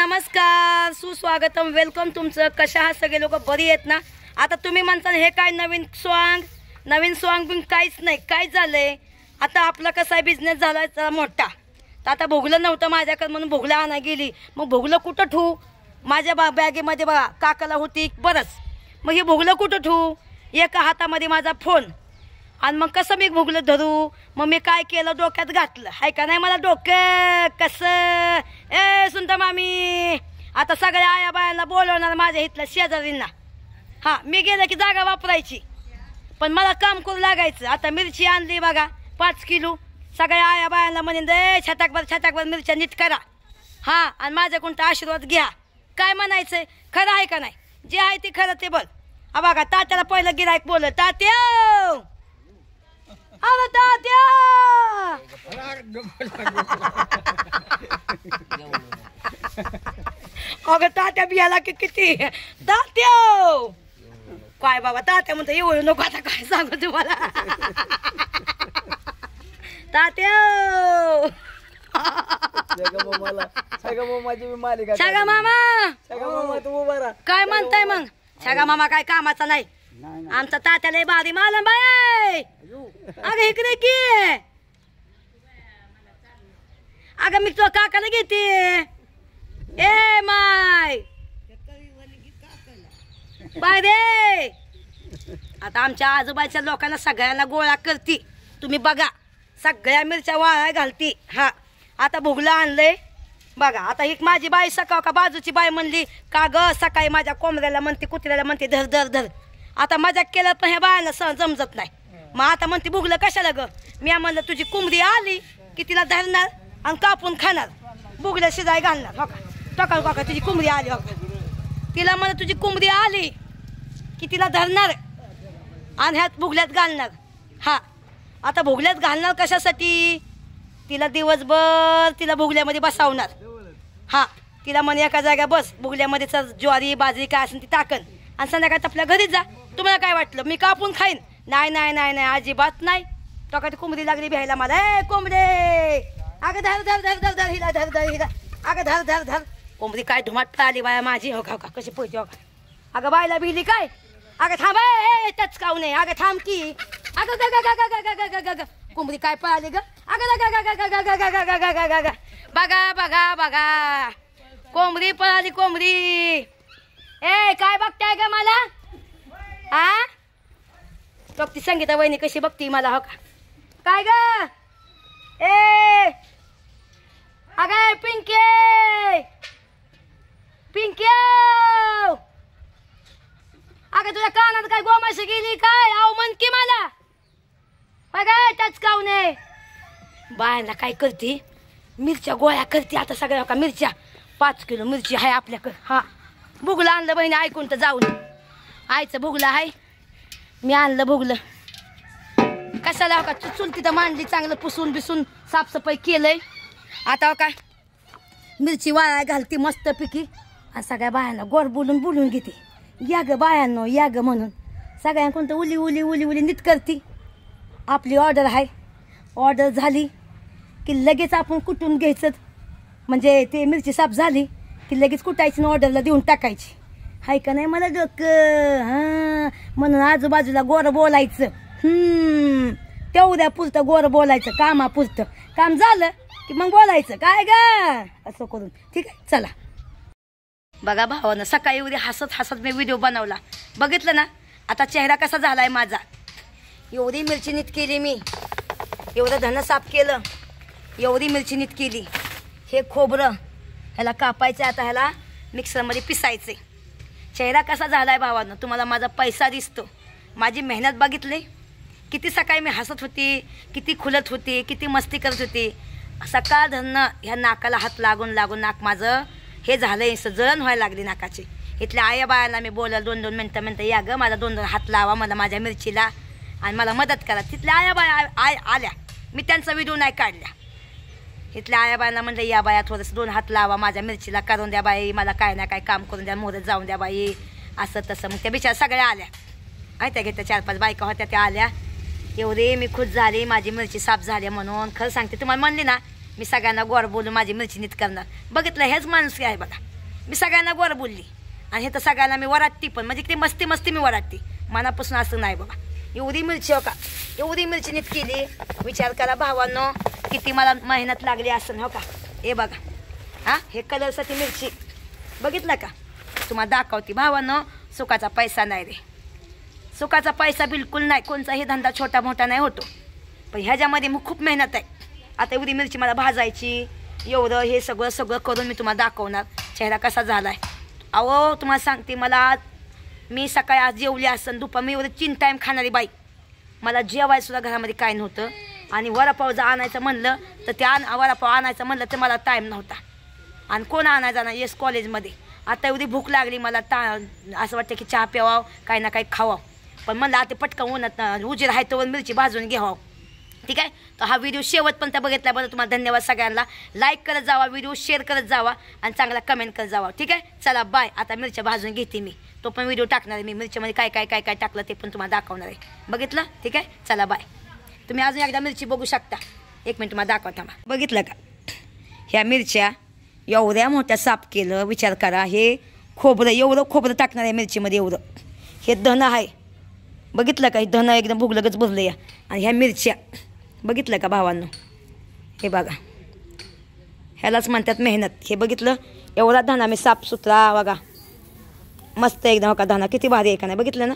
नमस्कार, सुस्वागतम, वेलकम तुमचं. कशा आहात सगळे लोक? बरी आहेत ना? आता तुम्ही म्हणता हे काय नवीन सॉन्ग पण काहीच नाही. काय झालंय आता आपला कसा बिझनेस झाला मोठा. तर आता भोगलं नव्हतं माझ्याकडे म्हणून भोगलं आणा गेली. मग भोगलं कुठं ठेवू? माझ्या बॅगेमध्ये बघा काकाला होती बरंच. मग हे भोगलं कुठं ठेवू? एका हातामध्ये माझा फोन आणि मग कसं मी भोगलं धरू? मग मी काय केलं, डोक्यात घातलं. हाय का नाही मला डोकं कसं? सुनता मामी आता सगळ्या आया बायांना बोलवणार माझ्या इथल्या शेजारींना. हां, मी गेलं की जागा वापरायची, पण मला काम करू लागायचं. आता मिरची आणली बघा 5 किलो. सगळ्या आया बायांना म्हणेन दे छटाकभर मिरच्या नीट करा. हां, आणि माझ्याकडून तर आशीर्वाद घ्या. काय म्हणायचंय? खरं आहे का नाही? जे आहे ते खरं ते बोल. हा बघा, तात्याला पहिलं गिरायक बोललं, तात्या अरे तात्या. अगं तात्या बियाला की किती तात्या. काय बाबा तात्या म्हणतो एवढं नको. आता काय सांगू तुम्हाला तात्या. छगा मामा काय म्हणताय मग? छगा मामा काय कामाचा नाही. आमचा तात्या लय भारी मालम बाय. अगं इकडे की. अगं मी तुझ्या काकाला घेते. ए माय बाय रे. आता आमच्या आजूबाजूच्या लोकांना सगळ्यांना गोळा करती. तुम्ही बघा सगळ्या मिरच्या वाळा घालती. हा, आता भोगलं आणलंय बघा. आता एक माझी बाई सकाळ का बाजूची बाई म्हणली का ग सकाळी माझ्या कोंबड्याला म्हणते कुत्र्याला म्हणते धर धर धर. आता मजाक केलं पण ह्या बायाला जमजत नाही. मग आता म्हणते भुगलं कशाला ग? मी म्हणलं तुझी कोंबडी आली की तिला धरणार आणि कापून खाणार, भुगल्या शिजाय घालणार. हो का टकाल काका तुझी कोंबडी आली. हो का तिला म्हणलं तुझी कोंबडी आली की तिला धरणार आणि ह्यात भुगल्यात घालणार. हा, आता भुगल्यात घालणार कशासाठी? तिला दिवसभर तिला भुगल्यामध्ये बसावणार. हा, तिला म्हणे एका जागा बस भुगल्यामध्ये ज्वारी बाजरी काय असेल ती टाकन आणि संध्याकाळी आपल्या घरीच जा. तुम्हाला काय वाटलं मी कापून खाईन? नाही नाही नाही नाही, अजिबात नाही. तो का ती कोंबडी लागली भ्यायला मला. ए कोंबडे अगं धर धर धर धर धर हिला धर धर हिला. अगं धर धर धर. कोंबडी काय धुमाट आली बाया माझी. हो का कशी पोहची. हो का अगं बायला भिली काय? अगं थांब ए टचकाऊ नये. अगं थांब की. अगं ग ग ग ग ग ग ग ग कोंबडी काय पळाली ग? अगं ग ग ग ग ग ग ग ग ग ग ग बघा बघा बघा कोंबडी पळाली कोंबडी. ए काय बघताय ग मला? हा बघती संगीता वहिनी कशी बघती मला. हो का काय ग? ए अगं पिंके पिंके अगं तुझ्या कानात काय गोमाशी गेली काय? आव म्हण की मला. बघा टचकाऊ नये. बायांना काय करते? मिरच्या गोळ्या करते. आता सगळ्या का मिरच्या 5 किलो मिरची आहे आपल्याकडं. हा, भुगलं आणलं बहिणी ऐकून तर जाऊन. आईचं भुगलं आहे, मी आणलं भुगलं. कशाला का चुलती तर मांडली, चांगलं पुसून बिसून साफसफाई केलंय. आता का मिरची वाळा घालती मस्त पिकी आणि सगळ्या बायांना गोड बोलून घेते. या ग बायांनो या ग म्हणून सगळ्यांकडून तर उली उली उली उली नीट करती. आपली ऑर्डर आहे, ऑर्डर झाली की लगेच आपण कुटून घ्यायचं. म्हणजे ते मिरची साफ झाली की लगेच कुटायची आणि ऑर्डरला देऊन टाकायची. हाय का नाही मला डोकं? हां, म्हणून आजूबाजूला गोरं बोलायचं. तेवढ्या पुरतं गोरं बोलायचं, कामापुरतं. काम झालं की मग बोलायचं काय ग असं करून. ठीक आहे चला. बघा भावानं सकाळी एवढी हसत हसत मी व्हिडिओ बनवला, बघितलं ना? आता चेहरा कसा झालाय माझा. एवढी मिरची नीट केली मी, एवढं धन साफ केलं, एवढी मिरची नीट केली. हे खोबरं ह्याला कापायचं, आता ह्याला मिक्सरमध्ये पिसायचे. चेहरा कसा झालाय भावानं? तुम्हाला माझा पैसा दिसतो, माझी मेहनत बघितली. किती सकाळी मी हसत होती, किती खुलत होती, किती मस्ती करत होती. सकाळ धरणं ह्या नाकाला हात लागून लागून नाक माझं हे झालंय, जळण व्हायला लागली नाकाची. इथल्या आया बायाला मी बोलायला 2-2 मिनटं या ग मला 2-2 हात लावा मला माझ्या मिरचीला आणि मला मदत करा. तिथल्या आया बाया आल्या, मी त्यांचा व्हिडिओ नाही काढल्या. इथल्या आया बायांना म्हणलं या बाया थोडंसं 2 हात लावा माझ्या मिरचीला, करून द्या बाई मला, काय ना काय काम करून द्या, मोहरत जाऊन द्या बाई, असं तसं. मग त्या बिचार सगळ्या आल्या. त्या घेत्या 4-5 बायका होत्या त्या आल्या. एवढे मी खुश झाली माझी मिरची साफ झाली म्हणून. खरं सांगते तुम्हाला म्हणली ना मी सगळ्यांना गोड बोलून माझी मिरची नीट करणार. बघितलं हेच माणूस आहे बघा. मी सगळ्यांना गोड बोलली आणि हे तर सगळ्यांना मी वराटती पण, म्हणजे ते मस्ती मस्ती मी वराटती, मनापासून असं नाही बाबा. एवढी मिरची हो का, एवढी मिरची नीट केली, विचार करा भावांनो किती मला मेहनत लागली असं हो का. हे बघा हां, हे कलरसाठी मिरची बघितलं का, तुम्हाला दाखवते भावांनो. सुखाचा पैसा नाही रे, सुखाचा पैसा बिलकुल नाही. कोणताही धंदा छोटा मोठा नाही होतो, पण ह्याच्यामध्ये मग खूप मेहनत आहे. आता एवढी मिरची मला भाजायची, एवढं हे सगळं सगळं करून मी तुम्हाला दाखवणार चेहरा कसा झाला आहे. अहो तुम्हाला सांगते, मला मी सकाळी आज जेवली असं, दुपार मी एवढं 3 टाईम खाणारी बाई, मला जेवायसुद्धा घरामध्ये काय नव्हतं. आणि वडापाव जर आणायचं म्हणलं तर ते वडापाव आणायचं म्हणलं तर मला टाईम नव्हता. आणि कोण आणायचा ना येस कॉलेजमध्ये. आता एवढी भूक लागली मला, असं वाटतं की चहा प्यावावं, काही ना काही खावावं. पण म्हणलं आता पटकन उन्हात उजीर आहे तोवर मिरची भाजून घ्यावं. ठीक आहे, तर हा व्हिडिओ शेवटपर्यंत बघितल्याबद्दल तुम्हाला धन्यवाद सगळ्यांना. लाईक करत जावा, व्हिडिओ शेअर करत जावा आणि चांगला कमेंट करत जावा. ठीक आहे, चला बाय. आता मिरच्या भाजून घेते मी, तो पण व्हिडिओ टाकणार आहे मी. मिरच्यामध्ये काय काय काय काय टाकलं ते पण तुम्हाला दाखवणार आहे. बघितलं, ठीक आहे, चला बाय. तुम्ही अजून एकदा मिरची बघू शकता. 1 मिनिट तुम्हाला दाखवा थांबा. बघितलं का, ह्या मिरच्या एवढ्या मोठ्या साफ केलं, विचार करा. हे खोबरं, एवढं खोबरं टाकणार आहे मिरचीमध्ये, एवढं. हे धन आहे, बघितलं का, हे धन एकदम भुगलगच भरलं या. आणि ह्या मिरच्या बघितलं का भावांनो, हे बघा, ह्यालाच म्हणतात मेहनत. हे बघितलं, एवढा धना मी साफसुथरा बघा, मस्त एकदम का धना, किती भारी आहे का नाही, बघितलं ना.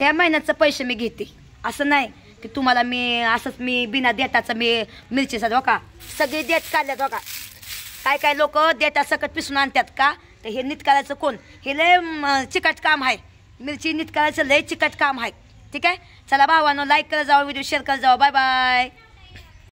ह्या मेहनतचं पैसे मी घेते, असं नाही की तुम्हाला मी असंच मी बिना देताचं मी मिरचीचा बघा सगळे देत काढल्यात बघा. काय काय लोक देतात सकट पिसून आणतात का, तर हे नीट करायचं कोण, हे लय चिकट काम आहे. मिरची नीट करायचं लय चिकट काम आहे. ठीक आहे, चला भावांनो, लाईक करत जावा, व्हिडिओ शेअर करत जावा. Bye bye.